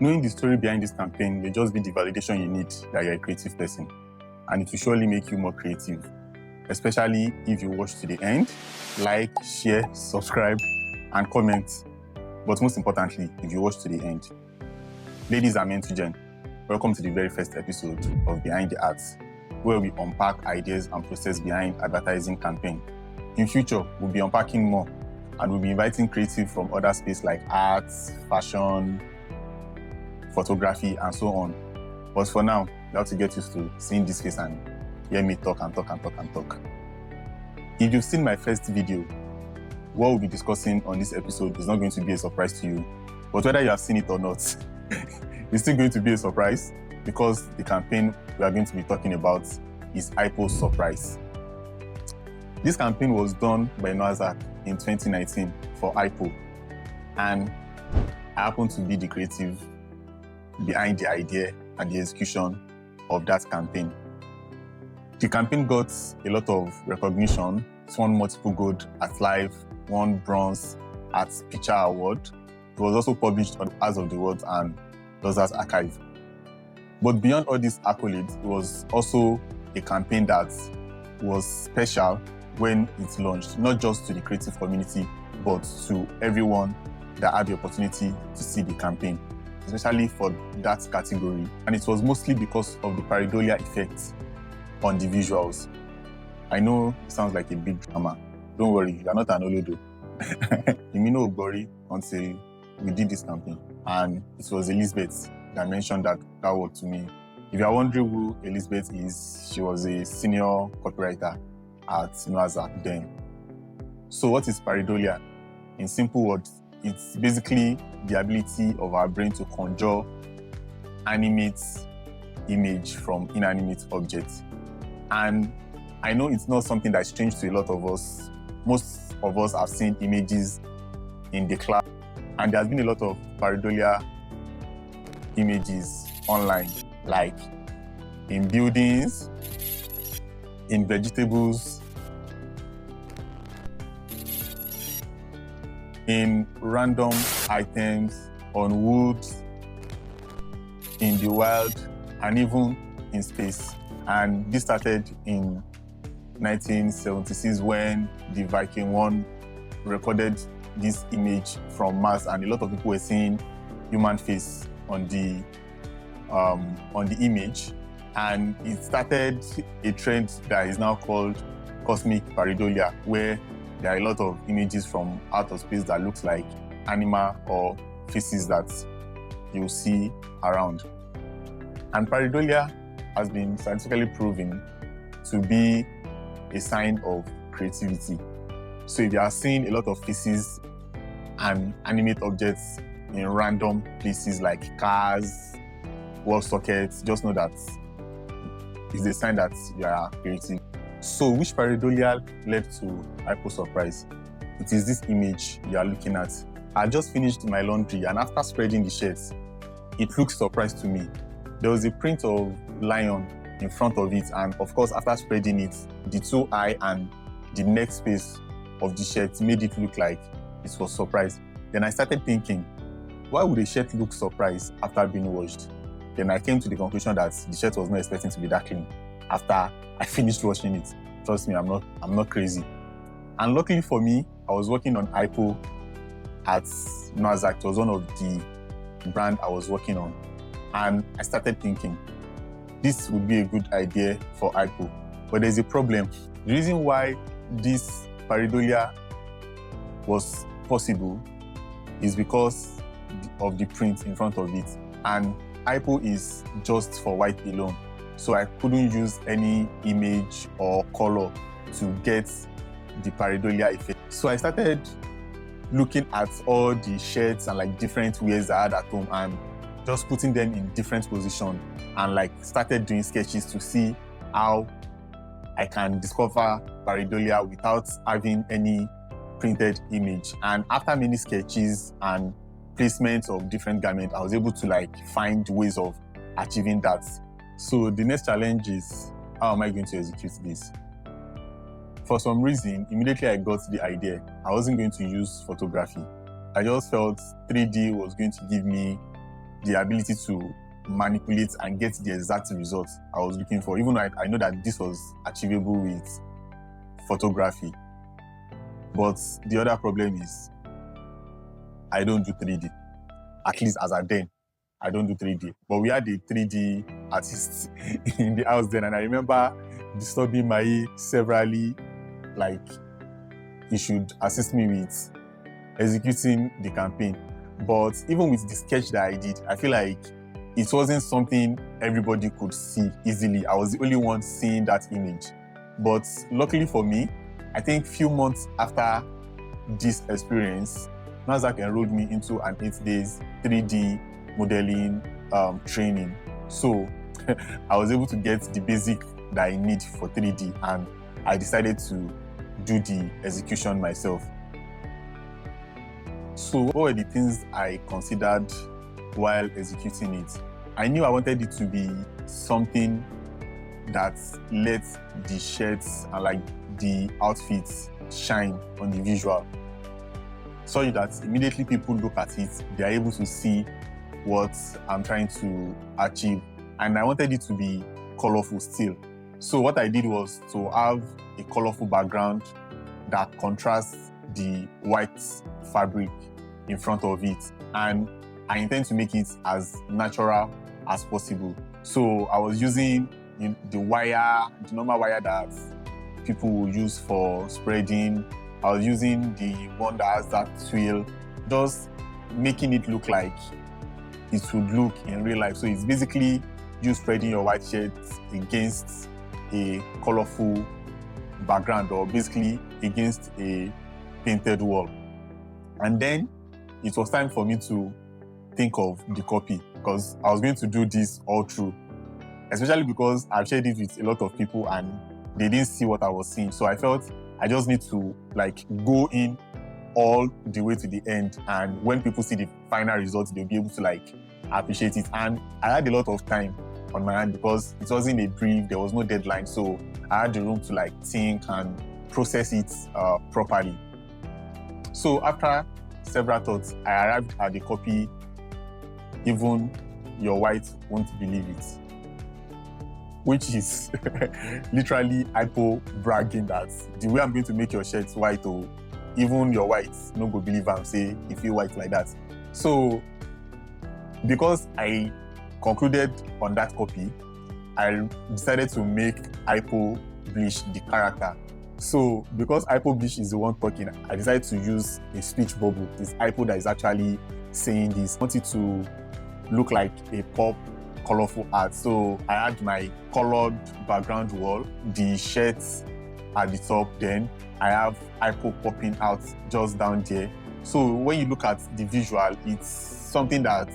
Knowing the story behind this campaign may just be the validation you need that you're a creative person, and it will surely make you more creative, especially if you watch to the end. Like, share, subscribe, and comment. But most importantly, if you watch to the end. Ladies and gentlemen, welcome to the very first episode of Behind the Arts, where we unpack ideas and process behind advertising campaign. In future, we'll be unpacking more, and we'll be inviting creative from other spaces like arts, fashion, photography, and so on. But for now, you have to get used to seeing this face and hear me talk and talk and talk and talk. If you've seen my first video, what we'll be discussing on this episode is not going to be a surprise to you. But whether you have seen it or not, it's still going to be a surprise because the campaign we are going to be talking about is Hypo Surprise. This campaign was done by Noazak in 2019 for Hypo, and I happen to be the creative behind the idea and the execution of that campaign. The campaign got a lot of recognition. It won multiple gold at Live, won bronze at Picture Award. It was also published on As of the World and Dozer's Archive. But beyond all these accolades, it was also a campaign that was special when it launched, not just to the creative community, but to everyone that had the opportunity to see the campaign, especially for that category. And it was mostly because of the Pareidolia effect on the visuals. I know it sounds like a big drama. Don't worry, you're not an Olodo. You may know Obori until we did this campaign. And it was Elizabeth that mentioned that word to me. If you're wondering who Elizabeth is, she was a senior copywriter at Noazak then. So what is Pareidolia? In simple words, it's basically the ability of our brain to conjure animate image from inanimate objects. And I know it's not something that's strange to a lot of us. Most of us have seen images in the class, and there's been a lot of Pareidolia images online, like in buildings, in vegetables, in random items, on wood, in the wild, and even in space. And this started in 1976 when the Viking 1 recorded this image from Mars, and a lot of people were seeing human face on the image, and it started a trend that is now called cosmic pareidolia, where there are a lot of images from outer space that looks like animal or faces that you see around. And pareidolia has been scientifically proven to be a sign of creativity. So if you are seeing a lot of faces and animate objects in random places like cars, wall sockets, just know that it's a sign that you are creative. So which pareidolia led to Hypo Surprise? It is this image you are looking at. I just finished my laundry, and after spreading the shirts, it looked surprised to me. There was a print of lion in front of it, and of course, after spreading it, the two eye and the neck space of the shirt made it look like it was surprised. Then I started thinking, why would a shirt look surprised after being washed? Then I came to the conclusion that the shirt was not expecting to be that clean after I finished washing it. Trust me, I'm not crazy. And luckily for me, I was working on Hypo at Noazak. It was one of the brand I was working on. And I started thinking, this would be a good idea for Hypo. But there's a problem. The reason why this pareidolia was possible is because of the print in front of it. And Hypo is just for white alone. So I couldn't use any image or color to get the pareidolia effect. So I started looking at all the shirts and like different wears I had at home and just putting them in different positions, and like started doing sketches to see how I can discover pareidolia without having any printed image. And after many sketches and placements of different garments, I was able to like find ways of achieving that. So the next challenge is, how am I going to execute this? For some reason, immediately I got the idea, I wasn't going to use photography. I just felt 3D was going to give me the ability to manipulate and get the exact results I was looking for, even though I know that this was achievable with photography. But the other problem is I don't do 3D. At least as at then, I don't do 3D. But we had a 3D artist in the house then, and I remember disturbing Mai severally, like, he should assist me with executing the campaign. But even with the sketch that I did, I feel like it wasn't something everybody could see easily. I was the only one seeing that image. But luckily for me, I think few months after this experience, NASDAQ enrolled me into an 8 days 3D modeling training. So I was able to get the basic that I need for 3D, and I decided to do the execution myself. So what were the things I considered while executing it? I knew I wanted it to be something that let the shirts and like the outfits shine on the visual, so that immediately people look at it, they are able to see what I'm trying to achieve. And I wanted it to be colorful still. So what I did was to have a colorful background that contrasts the white fabric in front of it. And I intend to make it as natural as possible. So I was using the normal wire that people will use for spreading. I was using the one that has that twill, just making it look like it would look in real life. So it's basically you spreading your white shirt against a colorful background, or basically against a painted wall. And then it was time for me to think of the copy, because I was going to do this all through, especially because I've shared it with a lot of people and they didn't see what I was seeing. So I felt I just need to like go in all the way to the end, and when people see the final results, they'll be able to like appreciate it. And I had a lot of time on my hand because it wasn't a brief, there was no deadline, so I had the room to like think and process it properly. So after several thoughts, I arrived at the copy even your white won't believe it, which is literally Hypo bragging that the way I'm going to make your shirt white, or even your white no go believe am say if you white like that. So because I concluded on that copy, I decided to make Hypo Bleach the character. So because Hypo Bleach is the one talking, I decided to use a speech bubble. It's Hypo that is actually saying this. I want it to look like a pop colorful art. So I had my colored background wall, the shirts at the top, then I have Hypo popping out just down there. So when you look at the visual, it's something that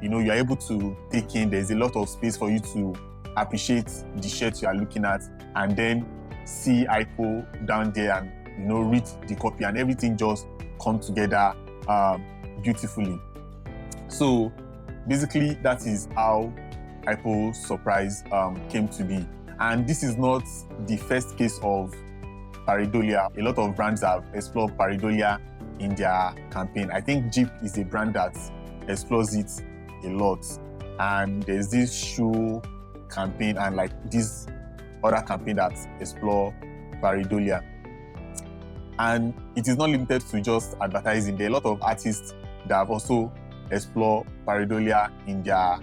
you're able to take in. There's a lot of space for you to appreciate the shirt you are looking at, and then see Hypo down there and read the copy, and everything just come together beautifully. So basically that is how Hypo Surprise came to be. And this is not the first case of Pareidolia. A lot of brands have explored Pareidolia in their campaign. I think Jeep is a brand that explores it a lot. And there's this shoe campaign and like this other campaign that explore Pareidolia. And it is not limited to just advertising. There are a lot of artists that have also explored Pareidolia in their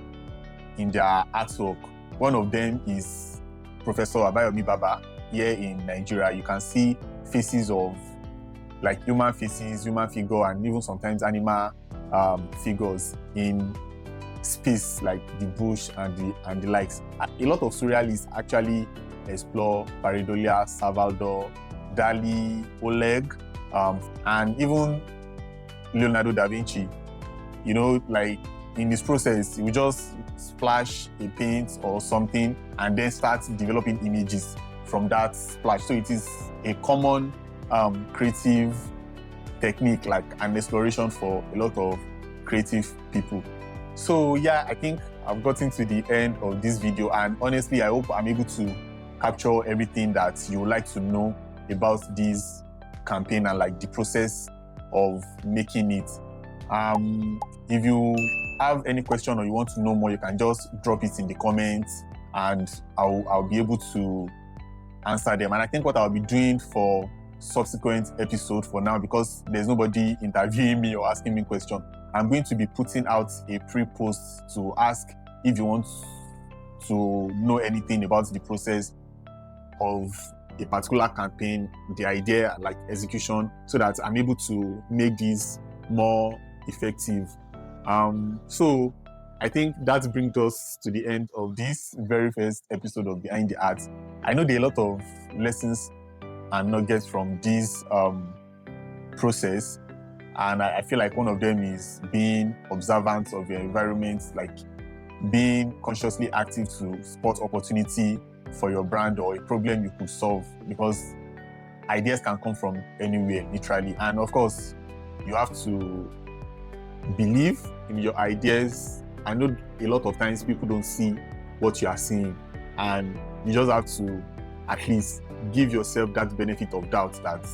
artwork. One of them is Professor Abayomi Baba here in Nigeria. You can see faces of like human faces, human figure, and even sometimes animal figures in space, like the bush and the likes. A lot of surrealists actually explore Pareidolia, Salvador Dali, Oleg, and even Leonardo da Vinci. Like in this process, we just splash a paint or something and then start developing images from that splash. So it is a common creative technique, like an exploration for a lot of creative people. So yeah, I think I've gotten to the end of this video, and honestly, I hope I'm able to capture everything that you would like to know about this campaign and like the process of making it. If you have any question or you want to know more, you can just drop it in the comments and I'll be able to answer them. And I think what I'll be doing for subsequent episode for now, because there's nobody interviewing me or asking me questions, I'm going to be putting out a pre-post to ask if you want to know anything about the process of a particular campaign, the idea, like execution, so that I'm able to make this more effective. So I think that brings us to the end of this very first episode of Behind the Art. I know there are a lot of lessons and nuggets from this process, and I feel like one of them is being observant of your environment, like being consciously active to spot opportunity for your brand or a problem you could solve, because ideas can come from anywhere, literally. And of course, you have to believe in your ideas. I know a lot of times people don't see what you are seeing, and you just have to at least give yourself that benefit of doubt that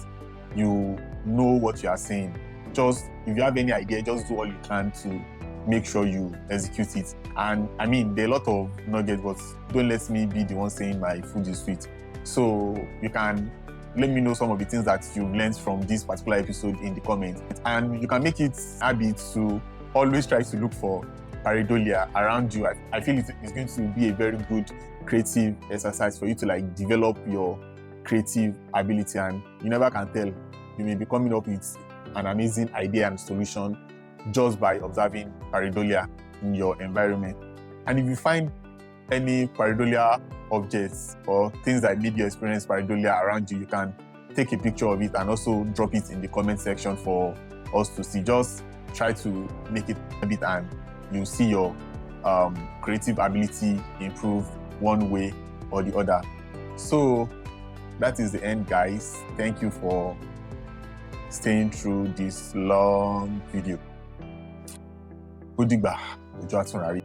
you know what you are saying. Just, if you have any idea, just do all you can to make sure you execute it. And I mean, there are a lot of nuggets, but don't let me be the one saying my food is sweet. So you can let me know some of the things that you've learned from this particular episode in the comments. And you can make it a habit to always try to look for Pareidolia around you. I feel it's going to be a very good creative exercise for you to like develop your creative ability, and you never can tell. You may be coming up with an amazing idea and solution just by observing Pareidolia in your environment. And if you find any Pareidolia objects or things that made you experience Pareidolia around you, you can take a picture of it and also drop it in the comment section for us to see. Just try to make it a bit, and you'll see your creative ability improve one way or the other. So that is the end, guys. Thank you for staying through this long video. Ó dìgbà, ojú àtúnrárí.